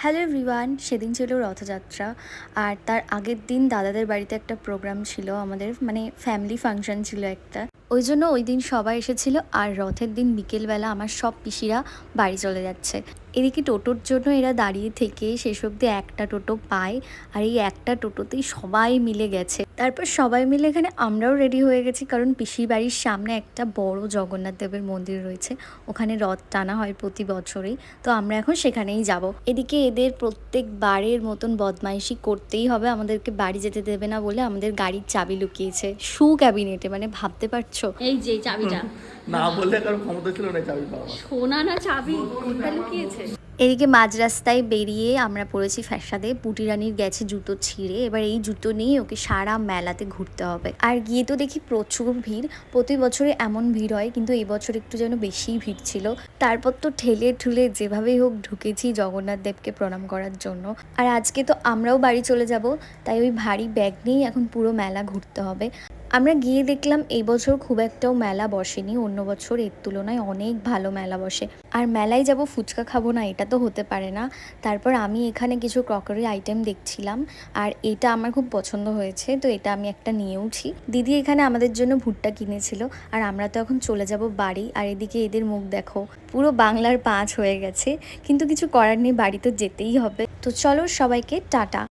Hello everyone, সেদিন ছিল রথযাত্রা। আর তার আগের দিন দাদাদের বাড়িতে একটা প্রোগ্রাম ছিল, আমাদের মানে ফ্যামিলি ফাংশন ছিল একটা। ওই জন্য ওই দিন সবাই এসেছিল। আর রথের দিন বিকেলবেলা আমার সব পিসিরা বাড়ি চলে যাচ্ছে। এদিকে টোটোর জন্য এরা দাঁড়িয়ে থেকে শেষ অবধি একটা টোটো পায়। আর এই একটা টোটোতেই সবাই মিলে গেছে। তারপর সবাই মিলে এখানে আমরাও রেডি হয়ে গেছি, কারণ পিসির বাড়ির সামনে একটা বড় জগন্নাথ দেবের মন্দির রয়েছে। ওখানে রথ টানা হয় প্রতি বছরেই। তো আমরা এখন সেখানেই যাব। এদিকে এদের প্রত্যেকবারের মতন বদমাইশি করতেই হবে, আমাদেরকে বাড়ি যেতে দেবে না বলে আমাদের গাড়ির চাবি লুকিয়েছে শু ক্যাবিনেটে। মানে ভাবতে পারছো? এই যে চাবিটা না বললে কারো ক্ষমতা ছিল না চাবি পাওয়া। সোনা না চাবি কোনটা লুকিয়েছে? এদিকে মাঝ রাস্তায় বেরিয়ে আমরা পড়েছি ফ্যাসাদে। পুটি রানীর গেছে জুতো ছিঁড়ে, এবার এই জুতো নিয়ে ওকে সারা মেলাতে ঘুরতে হবে। আর গিয়ে তো দেখি প্রচুর ভিড়। প্রতি বছরে এমন ভিড় হয়, কিন্তু এই বছর একটু যেন বেশিই ভিড় ছিল। তারপর তো ঠেলে ঠুলে যেভাবেই হোক ঢুকেছি জগন্নাথ দেবকে প্রণাম করার জন্য। আর আজকে তো আমরাও বাড়ি চলে যাব, তাই ওই ভারী ব্যাগ নিয়েই এখন পুরো মেলা ঘুরতে হবে। আমরা গিয়ে দেখলাম এই বছর খুব একটাও মেলা বসেনি, অন্য বছর এর তুলনায় অনেক ভালো মেলা বসে। আর মেলায় যাব ফুচকা খাবো না, এটা তো হতে পারে না। তারপর আমি এখানে কিছু ক্রকারি আইটেম দেখছিলাম, আর এটা আমার খুব পছন্দ হয়েছে, তো এটা আমি একটা নিয়েওছি। দিদি এখানে আমাদের জন্য ভুট্টা কিনেছিল। আর আমরা তো এখন চলে যাব বাড়ি। আর এদিকে এদের মুখ দেখো, পুরো বাংলার 5 হয়ে গেছে, কিন্তু কিছু করার নেই, বাড়ি তো যেতেই হবে। তো চলো সবাইকে টাটা।